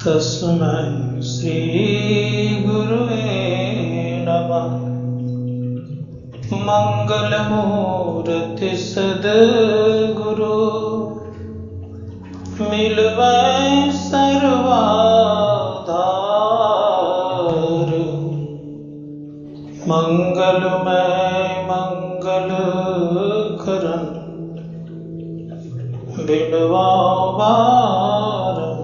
तस्मै श्री गुरुवे नमः। मंगलमूर्ति सद्गुरु मिलवै सर्वाधार। मंगलमय मंगल करन बिनवा बारंबार।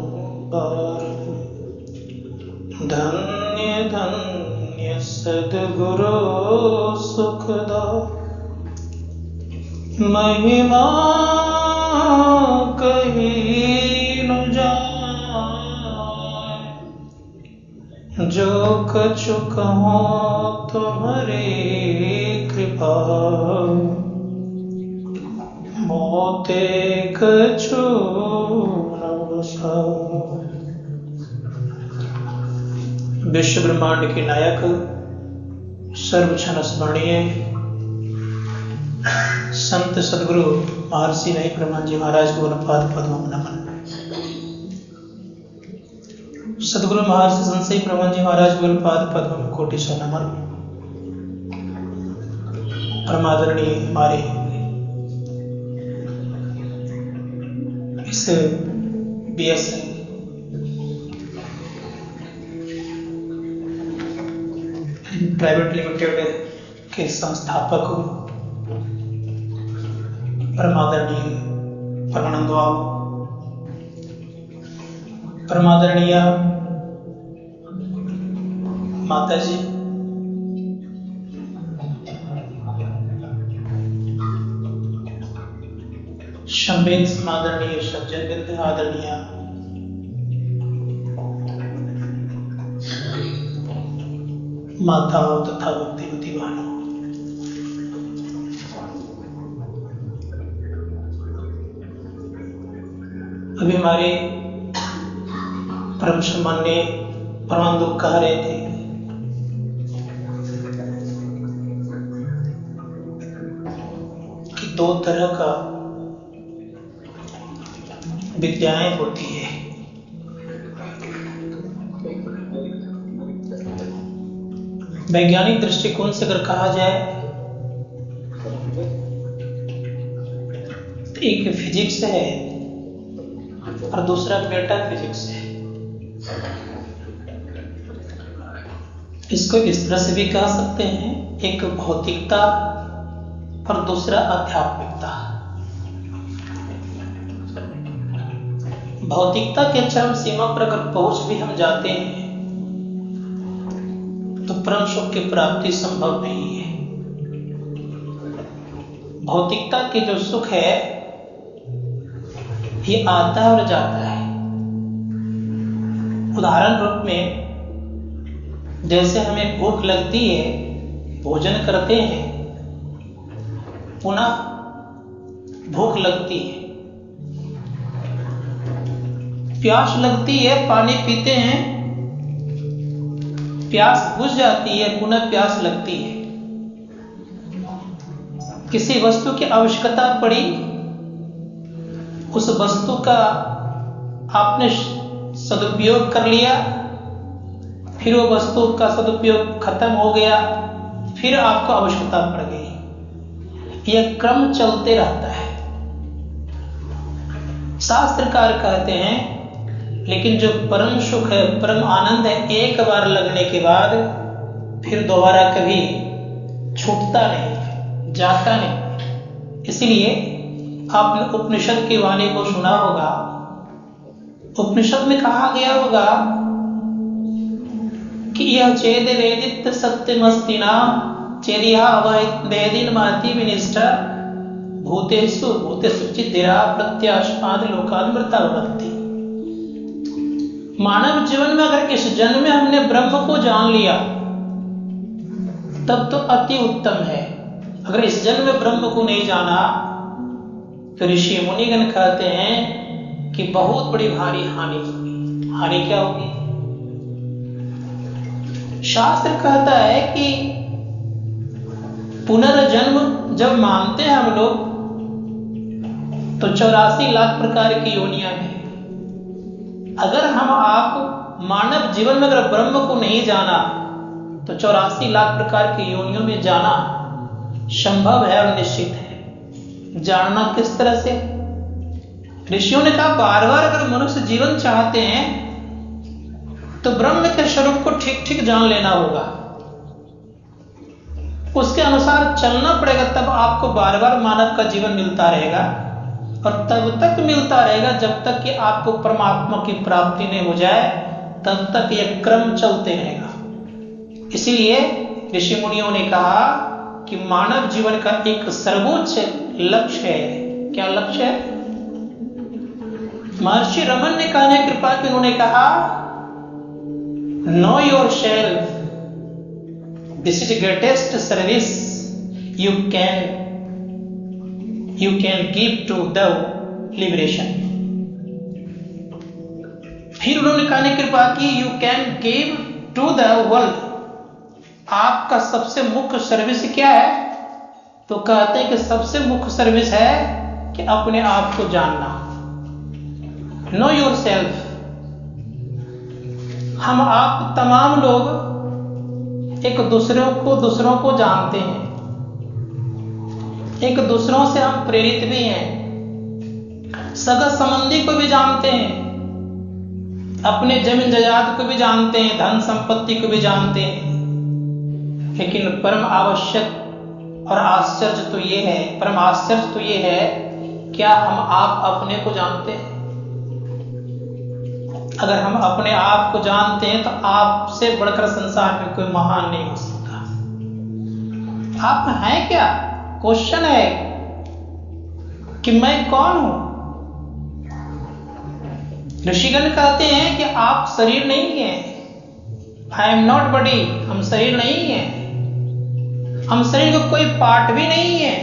धन्य धन्य सद्गुरु सुखदा महिमा कहीं न जाए। जो कछु कहो तुम्हारी कृपा मोते कछु न बसाए। विश्व ब्रह्मांड के नायक सर्वक्षण स्मरणीय संत सदगुरु महर्षि नहीं ब्रह्मा जी महाराज को पाद पद्म नमन। सदगुरु महर्षि संत ब्रह्मा जी महाराज को पाद पद्म कोटि सौ नमन। परमादरणीय हमारे इस BS प्राइवेट लिमिटेड के संस्थापक परमादरणीय परमानंद बाबू, परमादरणीय माता जी, संवेद आदरणीय सज्जन आदरणीय माताओं तथा भक्तिवती बहनों, अभी हमारे परम सम्मान्य परमानंद कह रहे थे कि दो तरह का विद्याएं होती है। वैज्ञानिक दृष्टिकोण से अगर कहा जाए तो एक फिजिक्स है और दूसरा मेटाफिजिक्स है। इसको इस तरह से भी कह सकते हैं, एक भौतिकता और दूसरा आध्यात्मिकता। भौतिकता के चरम सीमा पर अगर पहुंच भी हम जाते हैं तो परम सुख की प्राप्ति संभव नहीं है। भौतिकता के जो सुख है ये आता है और जाता है। उदाहरण रूप में जैसे हमें भूख लगती है, भोजन करते हैं, पुनः भूख लगती है, प्यास लगती है, पानी पीते हैं, प्यास बुझ जाती है, पुनः प्यास लगती है। किसी वस्तु की आवश्यकता पड़ी, उस वस्तु का आपने सदुपयोग कर लिया, फिर वो वस्तु का सदुपयोग खत्म हो गया, फिर आपको आवश्यकता पड़ गई। यह क्रम चलते रहता है। शास्त्रकार कहते हैं लेकिन जो परम सुख है, परम आनंद है, एक बार लगने के बाद फिर दोबारा कभी छूटता नहीं, जाता नहीं। इसलिए आपने उपनिषद की वाणी को सुना होगा। उपनिषद में कहा गया होगा कि यह चेद वेदित सत्यमस्ति न चेरिया वेदिन माति विनिष्ठा भूतेषु भूतेषु चिद्धिरा प्रत्यास्माद लोकान्मृता भवन्ति। मानव जीवन में अगर इस जन्म में हमने ब्रह्म को जान लिया तब तो अति उत्तम है। अगर इस जन्म में ब्रह्म को नहीं जाना तो ऋषि मुनिगण कहते हैं कि बहुत बड़ी भारी हानि होगी। हानि क्या होगी? शास्त्र कहता है कि पुनर्जन्म जब मानते हैं हम लोग तो 84 लाख प्रकार की योनियां हैं। अगर हम आप मानव जीवन में अगर ब्रह्म को नहीं जाना तो 84 लाख प्रकार की योनियों में जाना संभव है और निश्चित है। जानना किस तरह से? ऋषियों ने कहा बार बार अगर मनुष्य जीवन चाहते हैं तो ब्रह्म के स्वरूप को ठीक ठीक जान लेना होगा, उसके अनुसार चलना पड़ेगा, तब आपको बार बार मानव का जीवन मिलता रहेगा और तब तक मिलता रहेगा जब तक कि आपको परमात्मा की प्राप्ति नहीं हो जाए, तब तक यह क्रम चलते रहेगा। इसीलिए ऋषि मुनियों ने कहा कि मानव जीवन का एक सर्वोच्च लक्ष्य है। क्या लक्ष्य है? महर्षि रमन ने कहने कृपा की उन्होंने कहा know yourself, this is greatest service you can give to the liberation. फिर उन्होंने कहने कृपा की you can give to the world. आपका सबसे मुख्य सर्विस क्या है? तो कहते हैं कि सबसे मुख्य सर्विस है कि अपने आप को जानना। Know your self. हम आप तमाम लोग एक दूसरों को जानते हैं, एक दूसरों से हम प्रेरित भी हैं, सगा संबंधी को भी जानते हैं, अपने जमीन जायदाद को भी जानते हैं, धन संपत्ति को भी जानते हैं। लेकिन परम आवश्यक और आश्चर्य तो ये है, परम आश्चर्य तो ये है, क्या हम आप अपने को जानते हैं? अगर हम अपने आप को जानते हैं तो आपसे बढ़कर संसार में कोई महान नहीं हो सकता। आप हैं क्या? क्वेश्चन है कि मैं कौन हूं? ऋषिगण कहते हैं कि आप शरीर नहीं है। I am not body. हम शरीर नहीं है, हम शरीर का कोई पार्ट भी नहीं है।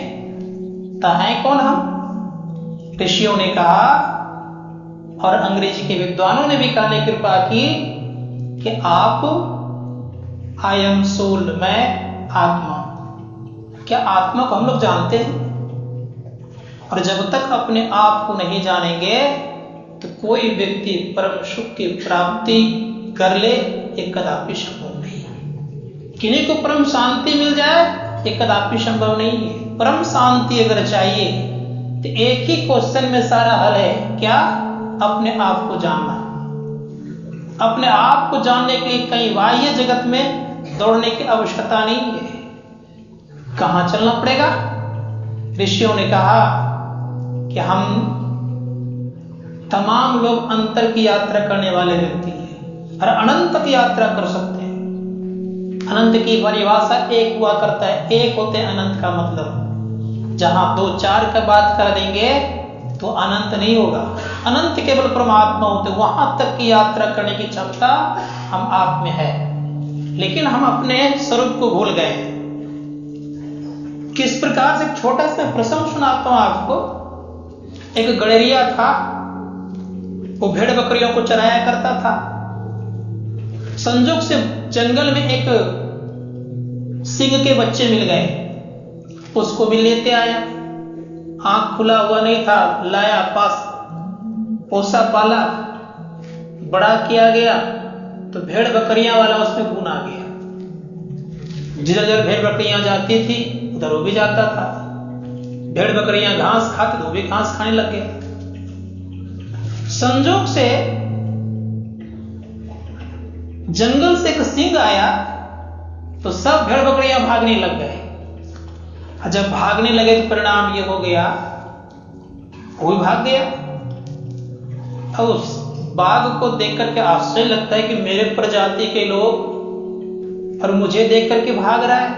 तो हैं कौन हम? ऋषियों ने कहा और अंग्रेजी के विद्वानों ने भी कहने की कृपा की कि आप आई एम सोल, मैं आत्मा। क्या आत्मा को हम लोग जानते हैं? और जब तक अपने आप को नहीं जानेंगे तो कोई व्यक्ति परम सुख की प्राप्ति कर ले, ये कदापि संभव नहीं है। किन्हीं को परम शांति मिल जाए, ये कदापि संभव नहीं है। परम शांति अगर चाहिए तो एक ही क्वेश्चन में सारा हल है। क्या? अपने आप को जानना। अपने आप को जानने के लिए कहीं बाह्य जगत में दौड़ने की आवश्यकता नहीं है। कहां चलना पड़ेगा? ऋषियों ने कहा कि हम तमाम लोग अंतर की यात्रा करने वाले व्यक्ति हैं और अनंत की यात्रा कर सकते हैं। अनंत की परिभाषा एक हुआ करता है, एक होते हैं अनंत का मतलब। जहां 2 4 का बात कर देंगे तो अनंत नहीं होगा। अनंत केवल परमात्मा होते, वहां तक की यात्रा करने की क्षमता हम आप में है, लेकिन हम अपने स्वरूप को भूल गए। किस प्रकार से? एक छोटा सा प्रसंग सुनाता हूं आपको। एक गड़ेरिया था, वो भेड़ बकरियों को चराया करता था। संजोग से जंगल में एक सिंह के बच्चे मिल गए, उसको भी लेते आया। आंख खुला हुआ नहीं था, लाया पास, पोसा पाला, बड़ा किया गया तो भेड़ बकरियां वाला उसमें गुण आ गया। जिधर जिधर भेड़ बकरियां जाती थी उधर वो भी जाता था। भेड़ बकरियां घास खाती तो वो भी घास खाने लग गए। संजोग से जंगल से एक सिंह आया तो सब भेड़ बकरियां भागने लग गए। जब भागने लगे तो परिणाम ये हो गया, वो भी भाग गया। अब उस बाघ को देख करके आश्चर्य लगता है कि मेरे प्रजाति के लोग और मुझे देख करके भाग रहा है।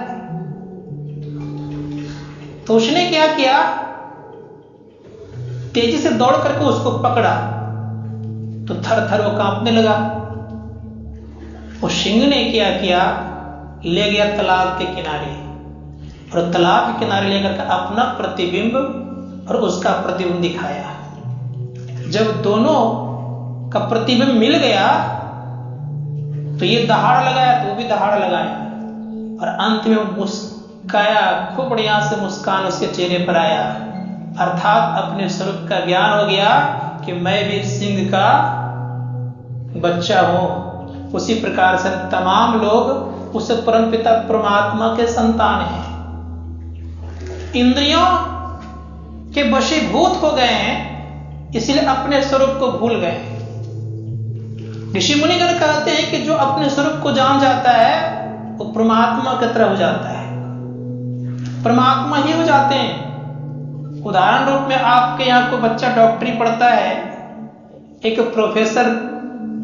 तो उसने क्या किया, तेजी से दौड़ करके उसको पकड़ा तो थर थर वो कांपने लगा। उस सिंह ने क्या किया, ले गया तालाब के किनारे और तालाब के किनारे लेकर के अपना प्रतिबिंब और उसका प्रतिबिंब दिखाया। जब दोनों का प्रतिबिंब मिल गया तो ये दहाड़ लगाया तो वो भी दहाड़ लगाया और अंत में मुस्काया, खूब बढ़िया से मुस्कान उसके चेहरे पर आया। अर्थात अपने स्वरूप का ज्ञान हो गया कि मैं भी सिंह का बच्चा हूं। उसी प्रकार से तमाम लोग उस परमपिता परमात्मा के संतान हैं। इंद्रियों के वशीभूत हो गए हैं, इसलिए अपने स्वरूप को भूल गए। ऋषि मुनिगण कहते हैं कि जो अपने स्वरूप को जान जाता है वो परमात्मा की तरह हो जाता है, परमात्मा ही हो जाते हैं। उदाहरण रूप में आपके यहाँ कोई बच्चा डॉक्टरी पढ़ता है, एक प्रोफेसर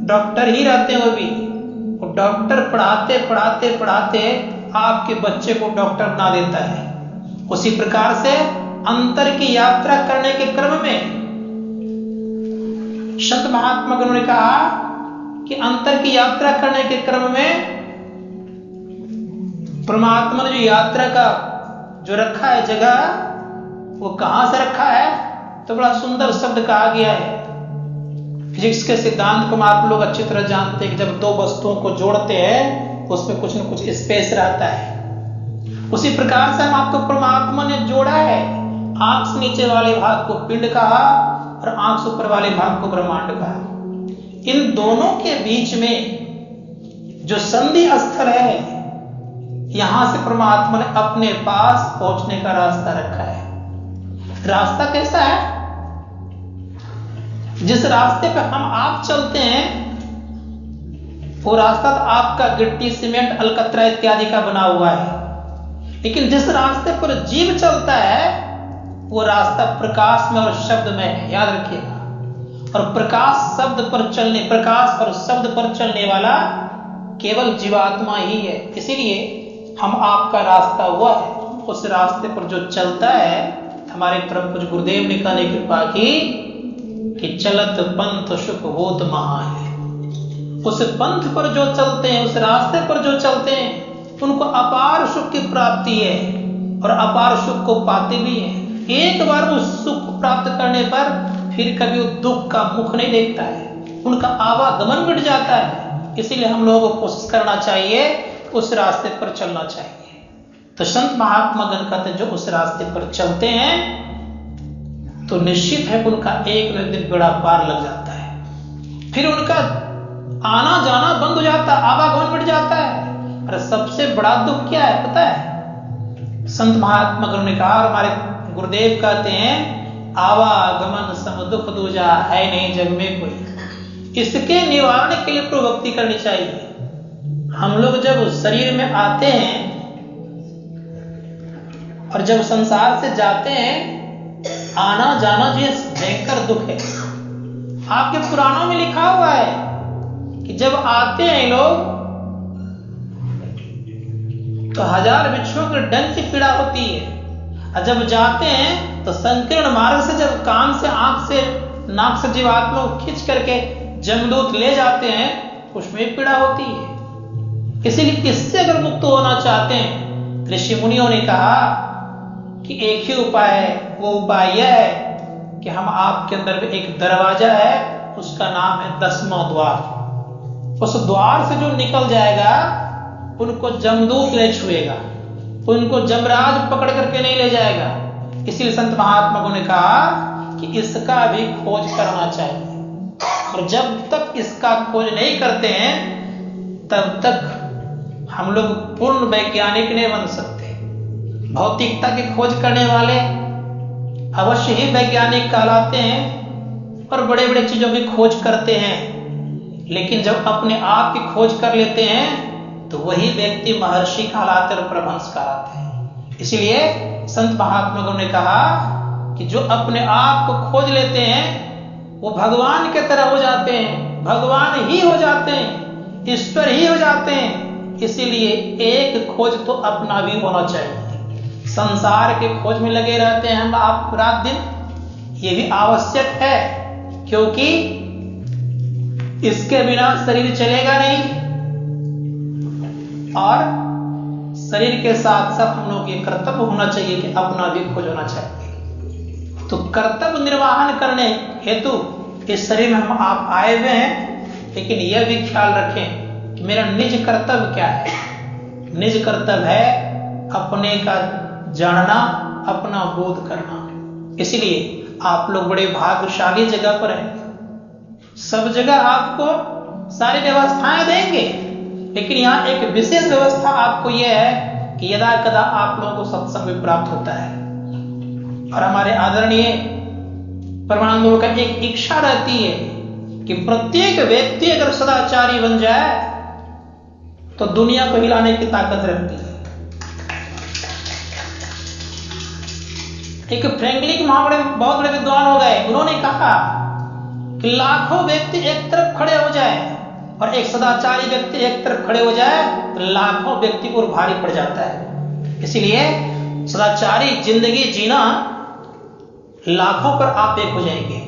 डॉक्टर ही रहते हैं, वो डॉक्टर पढ़ाते पढ़ाते पढ़ाते आपके बच्चे को डॉक्टर बना देता है। उसी प्रकार से अंतर की यात्रा करने के क्रम में संत महात्मा गणों ने कहा कि अंतर की यात्रा करने के क्रम में परमात्मा ने जो यात्रा का जो रखा है जगह, वो कहां से रखा है, तो बड़ा सुंदर शब्द कहा गया है। फिजिक्स के सिद्धांत को आप लोग अच्छी तरह जानते हैं कि जब दो वस्तुओं को जोड़ते हैं उसमें कुछ न कुछ स्पेस रहता है। उसी प्रकार से हम आपको परमात्मा ने जोड़ा है। आंख से नीचे वाले भाग को पिंड कहा और आंख से ऊपर वाले भाग को ब्रह्मांड कहा। इन दोनों के बीच में जो संधि स्थल है, यहां से परमात्मा ने अपने पास पहुंचने का रास्ता रखा है। रास्ता कैसा है? जिस रास्ते पर हम आप चलते हैं वो रास्ता तो आपका गिट्टी सीमेंट अलकतरा इत्यादि का बना हुआ है, लेकिन जिस रास्ते पर जीव चलता है वो रास्ता प्रकाश में और शब्द में है, याद रखिएगा। और प्रकाश और शब्द पर चलने वाला केवल जीवात्मा ही है। इसीलिए हम आपका रास्ता हुआ है, उस रास्ते पर जो चलता है, हमारे परम पूज्य गुरुदेव ने कहने कृपा की कि चलत पंथ सुख होत महाय। उस पंथ पर जो चलते हैं, उस रास्ते पर जो चलते हैं, उनको अपार सुख की प्राप्ति है और अपार सुख को पाते भी हैं। एक बार उस सुख को प्राप्त करने पर फिर कभी वो दुख का मुख नहीं देखता है, उनका आवागमन मिट जाता है। इसीलिए हम लोगों को कोशिश करना चाहिए, उस रास्ते पर चलना चाहिए। तो संत महात्मा गण कहते हैं जो उस रास्ते पर चलते हैं तो निश्चित है उनका एक न एक दिन बेड़ा पार लग जाता है। फिर उनका आना जाना बंद हो जाता है, आवागमन मिट जाता है। और सबसे बड़ा दुख क्या है पता है? संत महात्मा गण ने कहा, और हमारे गुरुदेव कहते हैं, आवागमन सम दुख दूजा है नहीं जग में कोई। इसके निवारण के लिए प्रभक्ति करनी चाहिए। हम लोग जब शरीर में आते हैं और जब संसार से जाते हैं, आना जाना जो भयंकर दुख है। आपके पुराणों में लिखा हुआ है कि जब आते हैं लोग तो 1000 बिच्छुओं के डंक की पीड़ा होती है, और जब जाते हैं तो संकीर्ण मार्ग से जब कान से आंख से नाक से जीवात्मा को खींच करके जमदूत ले जाते हैं, उसमें पीड़ा होती है। इसीलिए इससे अगर मुक्त होना चाहते हैं, ऋषि मुनियों ने कहा कि एक ही उपाय है। वो उपाय यह है कि हम आपके अंदर में एक दरवाजा है, उसका नाम है 10वां द्वार। उस द्वार से जो निकल जाएगा उनको जमदूत ले छुएगा, उनको जमराज पकड़ करके नहीं ले जाएगा। इसीलिए संत महात्मा ने कहा कि इसका भी खोज करना चाहिए। और जब तक इसका खोज नहीं करते हैं तब तक हम लोग पूर्ण वैज्ञानिक नहीं बन सकते। भौतिकता की खोज करने वाले अवश्य ही वैज्ञानिक कहलाते हैं और बड़े बड़े चीजों की खोज करते हैं, लेकिन जब अपने आप की खोज कर लेते हैं तो वही व्यक्ति महर्षि कहलाते और प्रभंस कहलाते हैं। इसलिए संत महात्मा ने कहा कि जो अपने आप को खोज लेते हैं वो भगवान के तरह हो जाते हैं, भगवान ही हो जाते हैं, ईश्वर ही हो जाते हैं। इसीलिए एक खोज तो अपना भी होना चाहिए। संसार के खोज में लगे रहते हैं हम आप रात दिन, ये भी आवश्यक है, क्योंकि इसके बिना शरीर चलेगा नहीं और शरीर के साथ साथ हम लोग ये कर्तव्य होना चाहिए कि अपना भी खोज होना चाहिए। तो कर्तव्य निर्वाहन करने हेतु इस शरीर में हम आप आए हुए हैं, लेकिन यह भी ख्याल रखें कि मेरा निज कर्तव्य क्या है। निज कर्तव्य है अपने का जानना, अपना बोध करना। इसलिए आप लोग बड़े भाग्यशाली जगह पर हैं। सब जगह आपको सारी व्यवस्थाएं देंगे, लेकिन यहाँ एक विशेष व्यवस्था आपको यह है कि यदा कदा आप लोगों को सत्संग भी प्राप्त होता है। और हमारे आदरणीय परमानंद का एक इच्छा रहती है कि प्रत्येक व्यक्ति अगर सदाचारी बन जाए तो दुनिया को हिलाने की ताकत रखती है। एक फ्रैंकलिन बहुत बड़े विद्वान हो गए, उन्होंने कहा कि लाखों व्यक्ति एक तरफ खड़े हो जाए और एक सदाचारी व्यक्ति एक तरफ खड़े हो जाए तो लाखों व्यक्ति को भारी पड़ जाता है। इसलिए सदाचारी जिंदगी जीना, लाखों पर आप एक हो जाएंगे।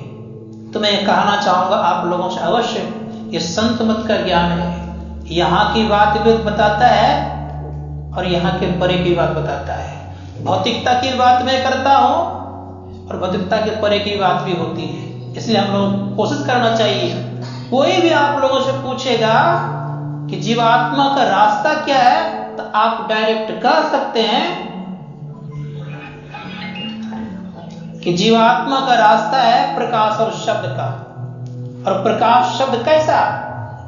तो मैं कहना चाहूंगा आप लोगों से अवश्य, ये संत मत का ज्ञान है, यहाँ की बात भी बताता है और यहाँ के परे की बात बताता है। भौतिकता की बात मैं करता हूं और भौतिकता के परे की बात भी होती है। इसलिए हम लोग कोशिश करना चाहिए। कोई भी आप लोगों से पूछेगा कि जीवात्मा का रास्ता क्या है, तो आप डायरेक्ट कह सकते हैं कि जीवात्मा का रास्ता है प्रकाश और शब्द का। और प्रकाश शब्द कैसा?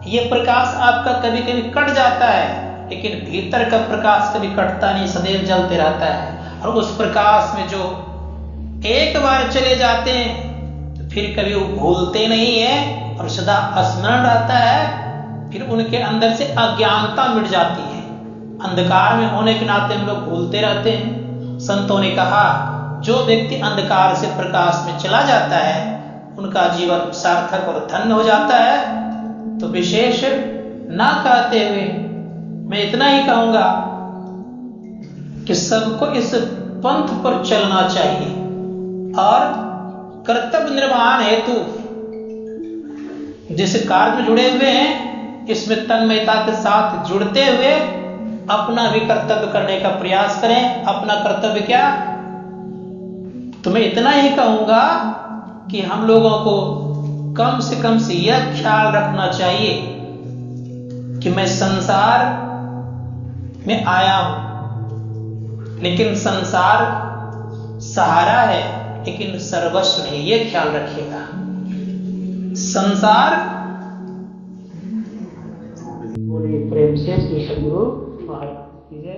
ये प्रकाश आपका कभी कभी कट जाता है, लेकिन भीतर का प्रकाश कभी कटता नहीं, सदैव जलते रहता है। और उस प्रकाश में जो एक बार चले जाते हैं तो फिर कभी वो भूलते नहीं है और सदा स्मरण रहता है। फिर उनके अंदर से अज्ञानता मिट जाती है। अंधकार में होने के नाते हम लोग भूलते रहते हैं। संतों ने कहा जो व्यक्ति अंधकार से प्रकाश में चला जाता है उनका जीवन सार्थक और धन्य हो जाता है। तो विशेष ना कहते हुए मैं इतना ही कहूंगा कि सबको इस पंथ पर चलना चाहिए और कर्तव्य निर्वहन हेतु जिस कार्य में जुड़े हुए हैं इसमें तन्मयता के साथ जुड़ते हुए अपना भी कर्तव्य करने का प्रयास करें। अपना कर्तव्य क्या? तो मैं इतना ही कहूंगा कि हम लोगों को कम से यह ख्याल रखना चाहिए कि मैं संसार में आया हूं, लेकिन संसार सहारा है लेकिन सर्वस्व नहीं। यह ख्याल रखिएगा। संसार प्रेम से श्री सद्गुरु महाराज की जय।